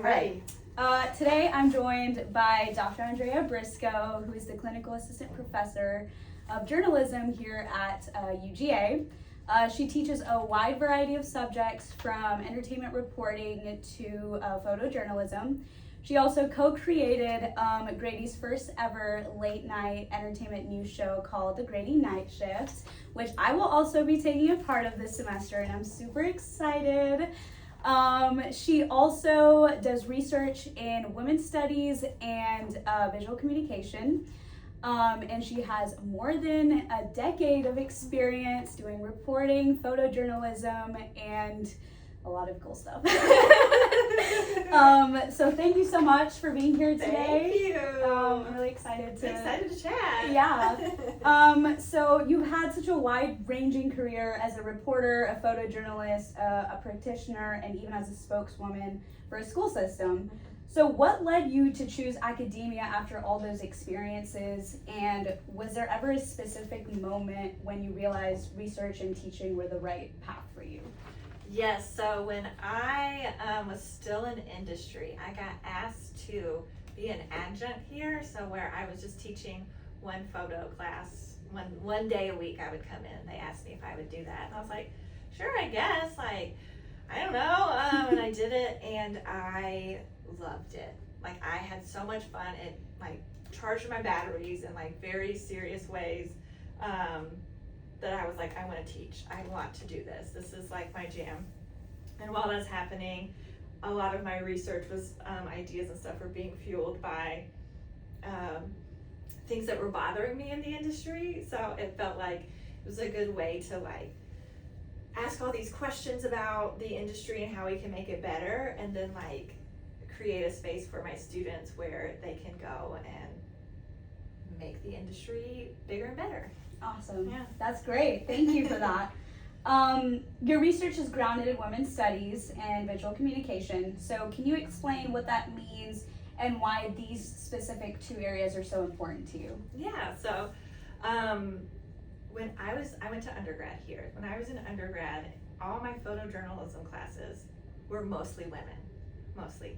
Right. Today I'm joined by Dr. Andrea Briscoe, who is the Clinical Assistant Professor of Journalism here at UGA. She teaches a wide variety of subjects from entertainment reporting to photojournalism. She also co-created Grady's first ever late night entertainment news show called The Grady Night Shift, which I will also be taking a part of this semester, and I'm super excited. She also does research in women's studies and visual communication. And she has more than a decade of experience doing reporting, photojournalism, and a lot of cool stuff. So thank you so much for being here today. Thank you. I'm really excited to chat. Yeah. So you've had such a wide-ranging career as a reporter, a photojournalist, a practitioner, and even as a spokeswoman for a school system. So what led you to choose academia after all those experiences? And was there ever a specific moment when you realized research and teaching were the right path for you? Yes, so when I was still in industry, I got asked to be an adjunct here, so where I was just teaching one photo class, one day a week I would come in. They asked me if I would do that, and I was like, sure, I guess, I don't know, and I did it, and I loved it. I had so much fun. It charged my batteries in very serious ways, that I was like, I want to teach. I want to do this. This is my jam. And while that's happening, a lot of my research was ideas and stuff were being fueled by things that were bothering me in the industry. So it felt like it was a good way to ask all these questions about the industry and how we can make it better, and then create a space for my students where they can go and make the industry bigger and better. Awesome. Yeah. That's great. Thank you for that. Your research is grounded in women's studies and visual communication. So can you explain what that means and why these specific two areas are so important to you? Yeah, so when I went to undergrad here. When I was in undergrad, all my photojournalism classes were mostly women, mostly.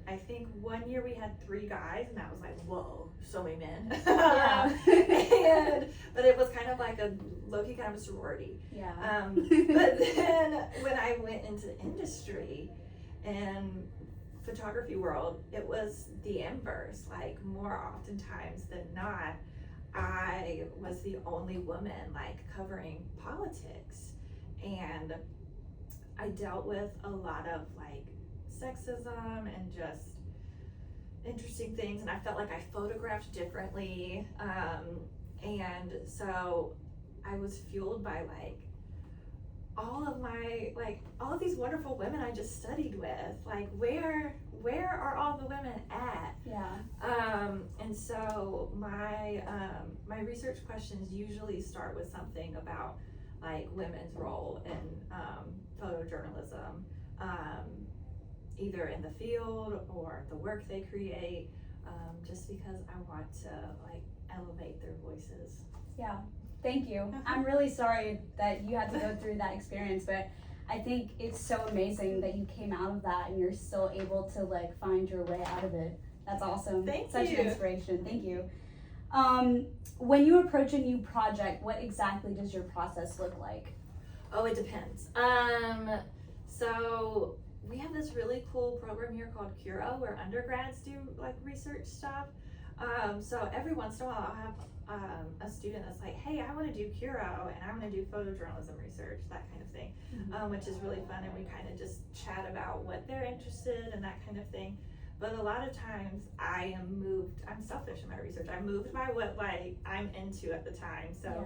I think one year we had 3 guys, and that was whoa, so many men. Yeah. But it was kind of a low-key kind of a sorority. Yeah. But then when I went into industry and photography world, it was the inverse. More oftentimes than not, I was the only woman covering politics, and I dealt with a lot of sexism and just interesting things, and I felt like I photographed differently, and so I was fueled by all of my all of these wonderful women I just studied with. Where are all the women at? Yeah. And so my my research questions usually start with something about women's role in photojournalism, either in the field or the work they create, just because I want to elevate their voices. Yeah. Thank you. I'm really sorry that you had to go through that experience, but I think it's so amazing that you came out of that and you're still able to find your way out of it. That's awesome. Thank Such you. an inspiration. Thank you. When you approach a new project, what exactly does your process look like? Oh, it depends. So we have this really cool program here called Curo, where undergrads do research stuff. So every once in a while I'll have a student that's hey, I want to do Curo and I want to do photojournalism research, that kind of thing, which is really fun, and we kind of just chat about what they're interested in, that kind of thing. But a lot of times I'm selfish in my research. I'm moved by what I'm into at the time. So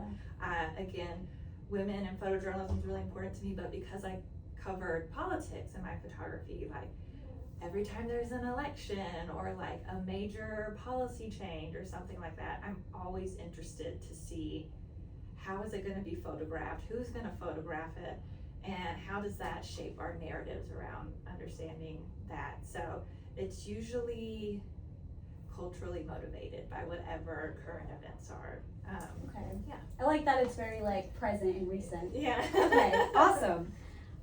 again, women and photojournalism is really important to me, but because I covered politics in my photography, every time there's an election or a major policy change or something like that, I'm always interested to see how is it going to be photographed, who's going to photograph it, and how does that shape our narratives around understanding that. So it's usually culturally motivated by whatever current events are. Okay. Yeah. I like that it's very present and recent. Yeah. Okay, awesome.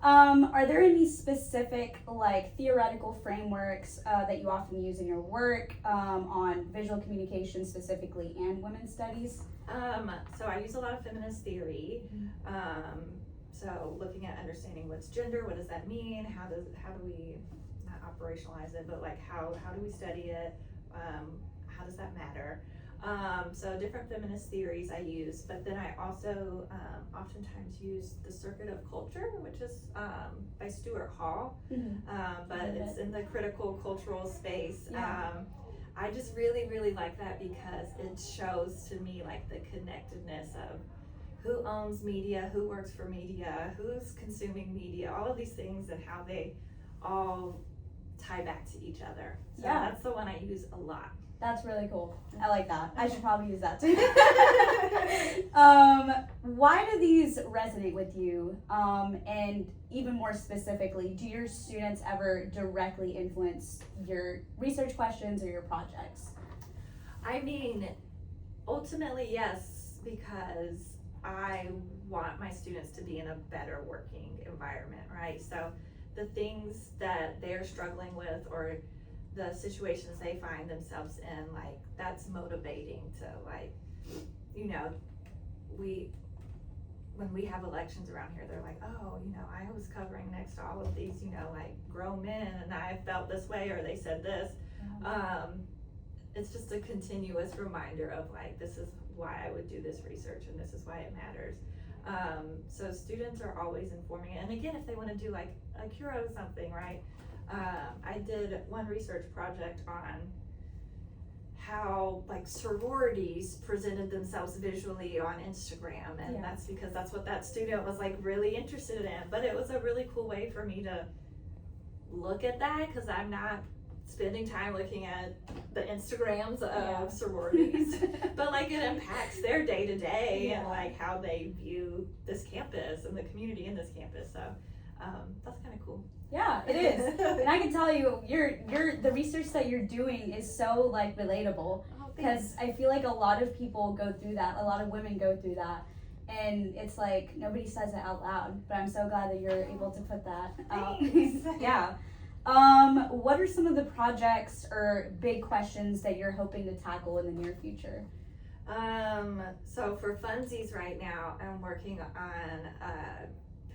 Are there any specific like theoretical frameworks that you often use in your work on visual communication specifically and women's studies? So I use a lot of feminist theory. So looking at understanding what's gender, what does that mean? How do we not operationalize it, but like how do we study it? How does that matter? So different feminist theories I use, but then I also oftentimes use the Circuit of Culture, which is by Stuart Hall, but it's in the critical cultural space. I just really like that because it shows to me like the connectedness of who owns media, who works for media, who's consuming media, all of these things and how they all tie back to each other. So that's the one I use a lot. That's really cool. I like that. I should probably use that too. Why do these resonate with you? And even more specifically, do your students ever directly influence your research questions or your projects? I mean, ultimately, yes, because I want my students to be in a better working environment, right? So the things that they're struggling with or the situations they find themselves in, like that's motivating to like, you know, when we have elections around here, they're like, oh, you know, I was covering next to all of these, you know, like grown men and I felt this way or they said this. It's just a continuous reminder of like, this is why I would do this research and this is why it matters. So students are always informing it. And again, if they want to do like a Curo something, right? I did one research project on how like sororities presented themselves visually on Instagram, and that's because that's what that student was like really interested in. But it was a really cool way for me to look at that because I'm not spending time looking at the Instagrams of sororities, but like it impacts their day to day and like how they view this campus and the community in this campus. So that's kind of cool. Yeah, it is. And I can tell you, the research that you're doing is so like relatable because I feel like a lot of people go through that. A lot of women go through that, and it's like nobody says it out loud. But I'm so glad that you're able to put that out. Yeah. What are some of the projects or big questions that you're hoping to tackle in the near future? So for funsies right now, I'm working on a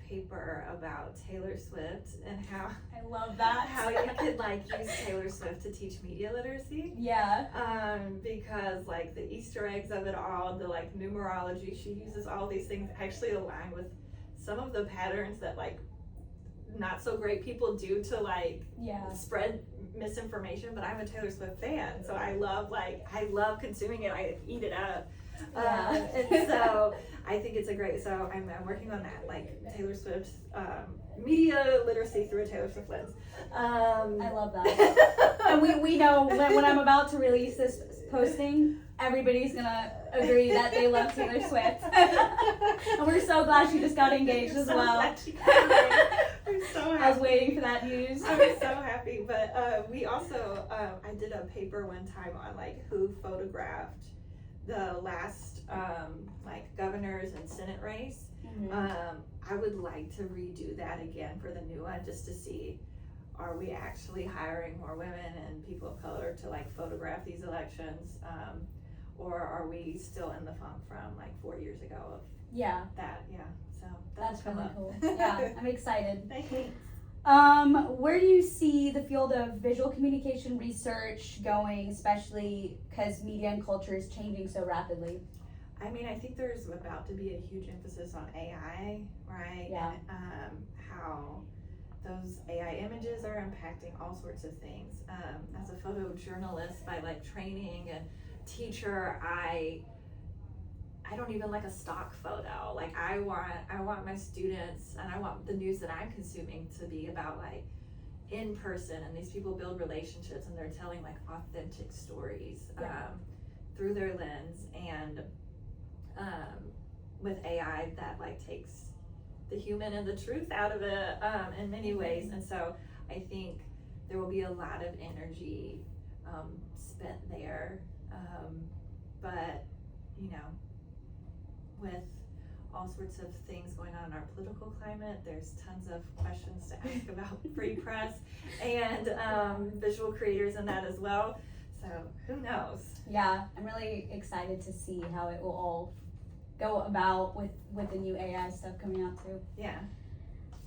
paper about Taylor Swift and how I love that. How you could like use Taylor Swift to teach media literacy. Yeah. Because like the Easter eggs of it all, the like numerology, she uses all these things actually align with some of the patterns that like not so great people do to like spread misinformation. But I'm a Taylor Swift fan, so I love consuming it. I eat it up. And so I think it's a great, so I'm working on that, like Taylor Swift's media literacy through a Taylor Swift lens. I love that. And we know when I'm about to release this posting, everybody's gonna agree that they love Taylor Swift. And we're so glad she just got engaged as well. I'm so happy. I was waiting for that news. I'm so happy. But we also, I did a paper one time on like who photographed the last like governors and Senate race. I would like to redo that again for the new one just to see, are we actually hiring more women and people of color to like photograph these elections, or are we still in the funk from like 4 years ago of that? So that's really cool. Yeah, I'm excited. Thanks. Where do you see the field of visual communication research going, especially because media and culture is changing so rapidly? I mean, I think there's about to be a huge emphasis on AI, right? Yeah. And how those AI images are impacting all sorts of things. As a photojournalist by like training and teacher, I don't even like a stock photo. Like I want my students and I want the news that I'm consuming to be about like in person, and these people build relationships and they're telling like authentic stories through their lens, and with AI that like takes the human and the truth out of it in many ways. And so I think there will be a lot of energy spent there, but you know, with all sorts of things going on in our political climate. There's tons of questions to ask about free press and visual creators in that as well. So who knows? Yeah, I'm really excited to see how it will all go about with the new AI stuff coming out too. Yeah.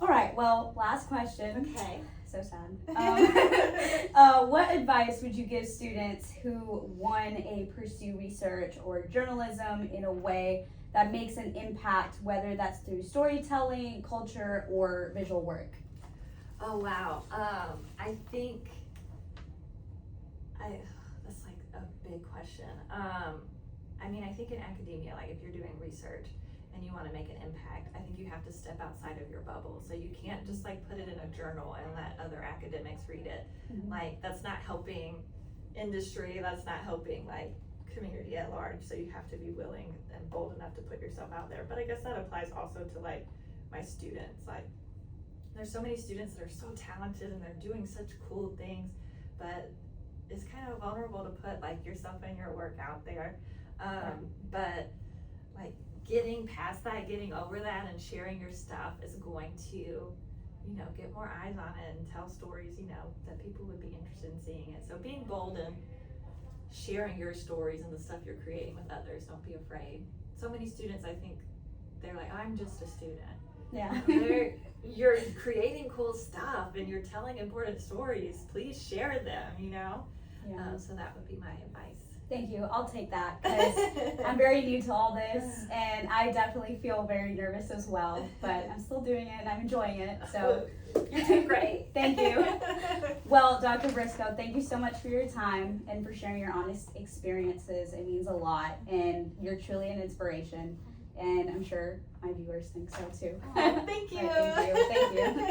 All right, well, last question. Okay. So sad. What advice would you give students who want to pursue research or journalism in a way that makes an impact, whether that's through storytelling, culture, or visual work? Oh wow. I think that's like a big question. I mean, I think in academia, like if you're doing research and you want to make an impact, I think you have to step outside of your bubble. So you can't just like put it in a journal and let other academics read it. Mm-hmm. Like that's not helping industry, that's not helping like community at large. So you have to be willing and bold enough to put yourself out there. But I guess that applies also to like my students. Like there's so many students that are so talented and they're doing such cool things, but it's kind of vulnerable to put like yourself and your work out there. But like getting past that, getting over that and sharing your stuff is going to, you know, get more eyes on it and tell stories, you know, that people would be interested in seeing it. So being bold and sharing your stories and the stuff you're creating with others, don't be afraid. So many students, I think, they're like, I'm just a student. Yeah. You're creating cool stuff and you're telling important stories. Please share them, you know? Yeah. So that would be my advice. Thank you. I'll take that because I'm very new to all this and I definitely feel very nervous as well, but I'm still doing it and I'm enjoying it. So you're doing great. Thank you. Well, Dr. Briscoe, thank you so much for your time and for sharing your honest experiences. It means a lot and you're truly an inspiration and I'm sure my viewers think so too. Oh, thank you. Thank you.